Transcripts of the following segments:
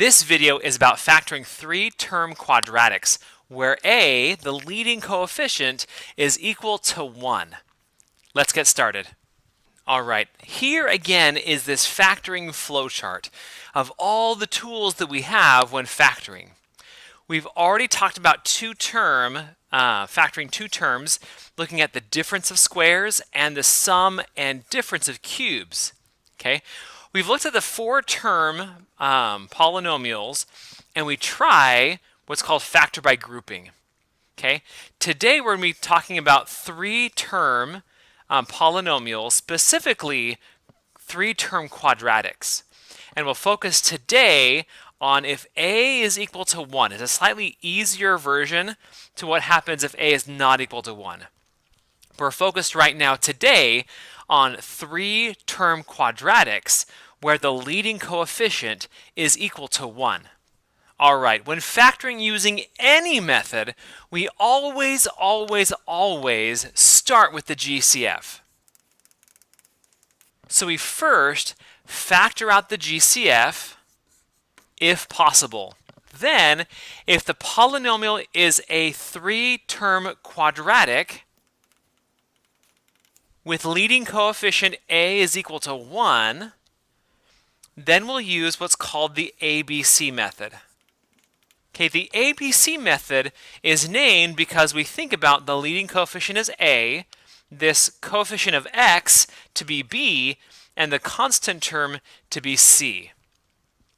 This video is about factoring three-term quadratics, where a, the leading coefficient, is equal to 1. Let's get started. All right, here again is this factoring flowchart of all the tools that we have when factoring. We've already talked about factoring two terms, looking at the difference of squares and the sum and difference of cubes. Okay, we've looked at the four-term polynomials, and we try what's called factor by grouping. Okay, today we're going to be talking about three-term polynomials, specifically three-term quadratics. And we'll focus today on if a is equal to 1. It's a slightly easier version to what happens if a is not equal to 1. We're focused right now today on three-term quadratics where the leading coefficient is equal to 1. All right, when factoring using any method, we always start with the GCF. So we first factor out the GCF if possible. Then, if the polynomial is a three-term quadratic with leading coefficient a is equal to 1, then we'll use what's called the ABC method. Okay, the ABC method is named because we think about the leading coefficient as a, this coefficient of x to be b, and the constant term to be c.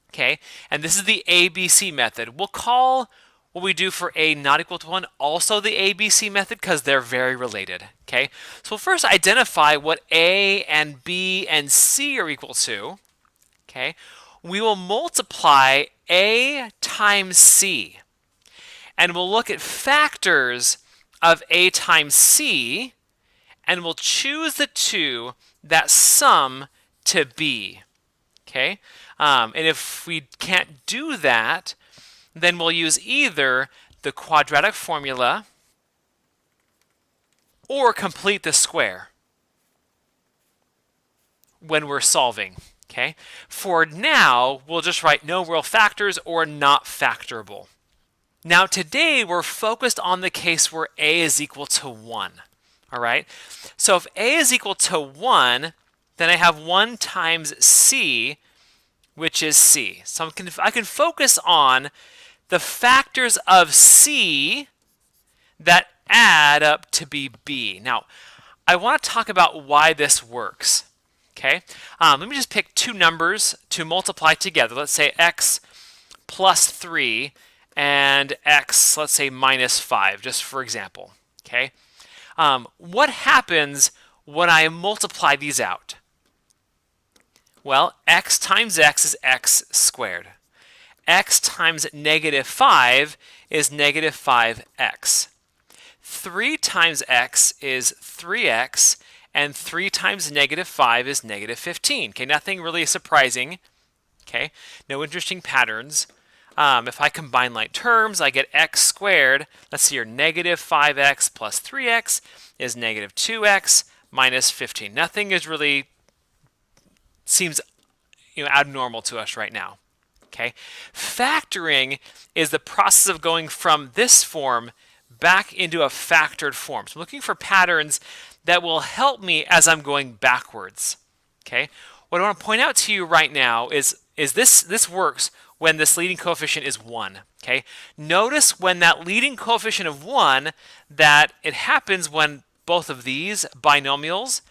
Okay, and this is the ABC method. We'll call what we do for a not equal to 1 also the ABC method because they're very related. Okay, so we'll first identify what a and b and c are equal to. Okay, we will multiply a times c, and we'll look at factors of a times c, and we'll choose the two that sum to b. Okay, and if we can't do that, then we'll use either the quadratic formula or complete the square when we're solving. Okay, for now, we'll just write no real factors or not factorable. Now today we're focused on the case where a is equal to 1. All right, so if a is equal to 1, then I have 1 times c, which is c. So I can focus on the factors of c that add up to be b. Now, I want to talk about why this works. Okay, let me just pick two numbers to multiply together. Let's say x plus 3 and x, let's say minus 5, just for example. Okay, what happens when I multiply these out? Well, x times x is x squared. X times negative 5 is negative 5x. 3 times x is 3x, and 3 times negative 5 is negative 15. Okay, nothing really surprising. Okay, no interesting patterns. If I combine like terms, I get x squared. Let's see here, negative 5x plus 3x is negative 2x minus 15. Nothing is really seems abnormal to us right now. Okay, factoring is the process of going from this form back into a factored form. So I'm looking for patterns that will help me as I'm going backwards. Okay, what I want to point out to you right now is this works when this leading coefficient is 1. Okay, notice when that leading coefficient of 1 that it happens when both of these binomials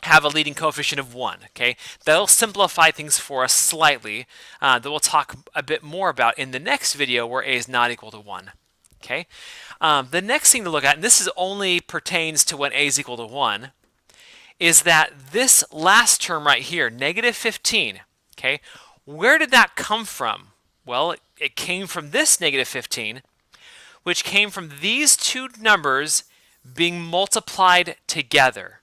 have a leading coefficient of 1. Okay, that'll simplify things for us slightly that we'll talk a bit more about in the next video where a is not equal to 1. Okay, the next thing to look at, and this is only pertains to when a is equal to 1, is that this last term right here, negative 15, okay, where did that come from? Well, it came from this negative 15, which came from these two numbers being multiplied together.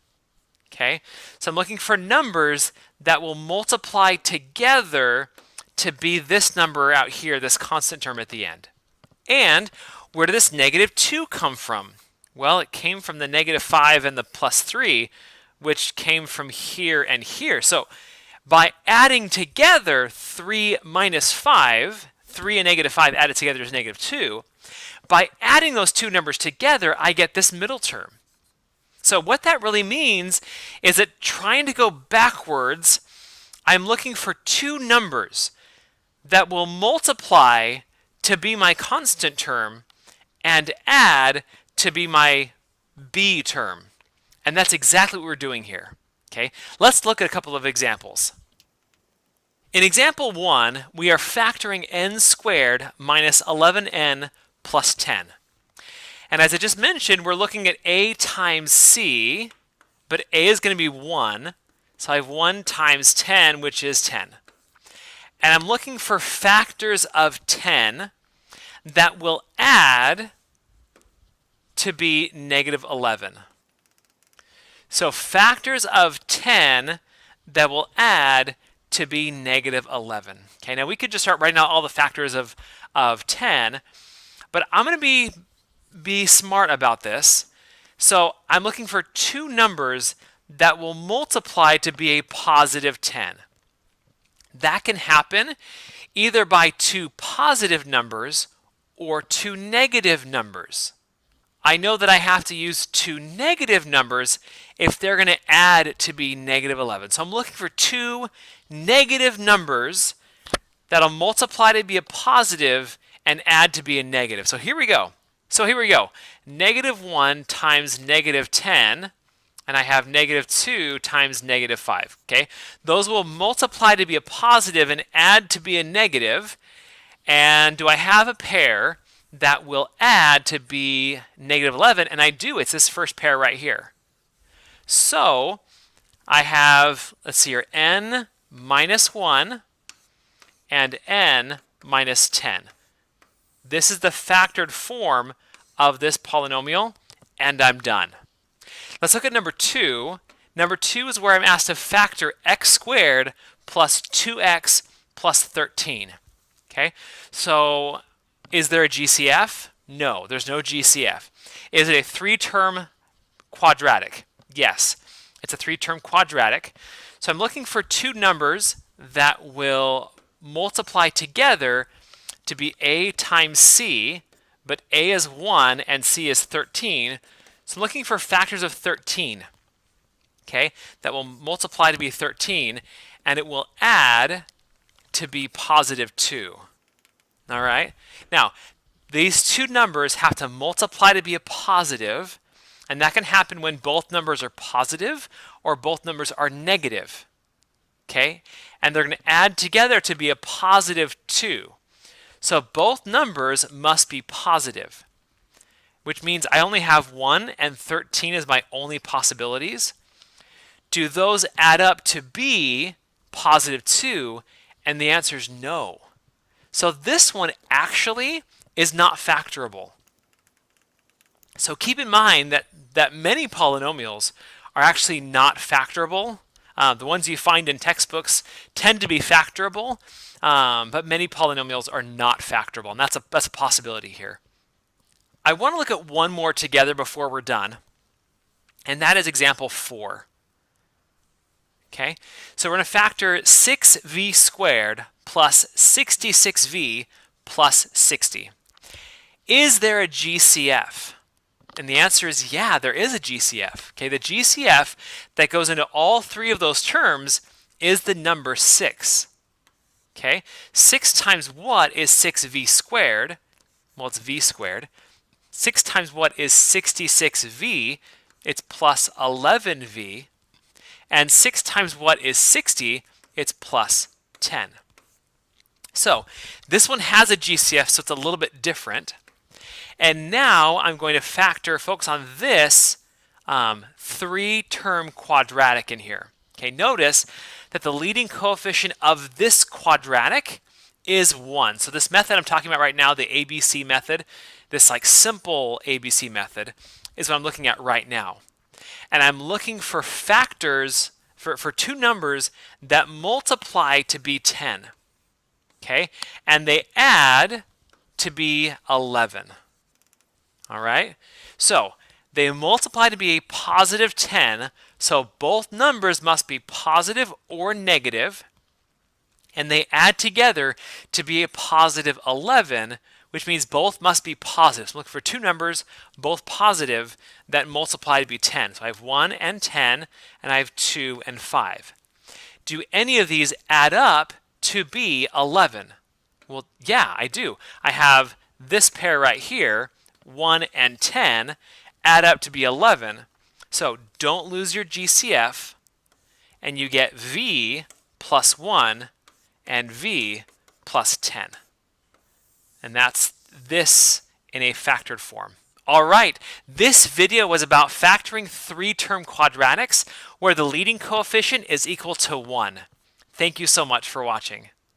Okay, so I'm looking for numbers that will multiply together to be this number out here, this constant term at the end. And where did this negative 2 come from? Well, it came from the negative 5 and the plus 3, which came from here and here. So By adding together 3 minus 5, 3 and negative 5 added together is negative 2. By adding those two numbers together, I get this middle term. So what that really means is that trying to go backwards, I'm looking for two numbers that will multiply to be my constant term and add to be my b term. And that's exactly what we're doing here. Okay, let's look at a couple of examples. In example 1, we are factoring n squared minus 11n plus 10. And as I just mentioned, we're looking at a times c, but a is going to be 1. So I have 1 times 10, which is 10. And I'm looking for factors of 10 that will add to be negative 11. So factors of 10 that will add to be negative 11. Okay, now we could just start writing out all the factors of 10, but I'm going to be smart about this. So I'm looking for two numbers that will multiply to be a positive 10. That can happen either by two positive numbers or two negative numbers. I know that I have to use two negative numbers if they're going to add to be negative 11. So I'm looking for two negative numbers that'll multiply to be a positive and add to be a negative. So here we go. Negative 1 times negative 10, and I have negative 2 times negative 5. Okay, those will multiply to be a positive and add to be a negative. And do I have a pair that will add to be negative 11? And I do. It's this first pair right here. So I have, let's see here, n minus 1 and n minus 10. This is the factored form of this polynomial, and I'm done. Let's look at number 2. Number 2 is where I'm asked to factor x squared plus 2x plus 13. Okay, so is there a GCF? No, there's no GCF. Is it a three-term quadratic? Yes, it's a three-term quadratic. So I'm looking for two numbers that will multiply together to be a times c, but a is 1 and c is 13. So I'm looking for factors of 13, okay, that will multiply to be 13, and it will add to be positive 2. All right? Now, these two numbers have to multiply to be a positive, and that can happen when both numbers are positive or both numbers are negative. Okay? And they're going to add together to be a positive 2. So both numbers must be positive, which means I only have 1 and 13 as my only possibilities. Do those add up to be positive 2? And the answer is no. So this one actually is not factorable. So keep in mind that many polynomials are actually not factorable. The ones you find in textbooks tend to be factorable, but many polynomials are not factorable, and that's a possibility here. I want to look at one more together before we're done, and that is example 4. Okay, so we're going to factor 6v squared plus 66v plus 60. Is there a GCF? And the answer is yeah, there is a GCF. Okay, the GCF that goes into all three of those terms is the number 6. Okay, 6 times what is 6v squared? Well, it's v squared. 6 times what is 66v? It's plus 11v. And 6 times what is 60? It's plus 10. So this one has a GCF, so it's a little bit different. And now I'm going to focus on this three-term quadratic in here. Okay, notice that the leading coefficient of this quadratic is 1. So this method I'm talking about right now, the ABC method, this like simple ABC method, is what I'm looking at right now. And I'm looking for factors, for two numbers that multiply to be 10. Okay, and they add to be 11. All right, so They multiply to be a positive 10, so both numbers must be positive or negative, and they add together to be a positive 11, which means both must be positive. So I'm looking for two numbers, both positive, that multiply to be 10. So I have 1 and 10, and I have 2 and 5. Do any of these add up to be 11? Well, yeah, I do. I have this pair right here, 1 and 10, add up to be 11. So don't lose your GCF, and you get V plus 1 and V plus 10. And that's this in a factored form. All right, this video was about factoring three-term quadratics where the leading coefficient is equal to 1. Thank you so much for watching.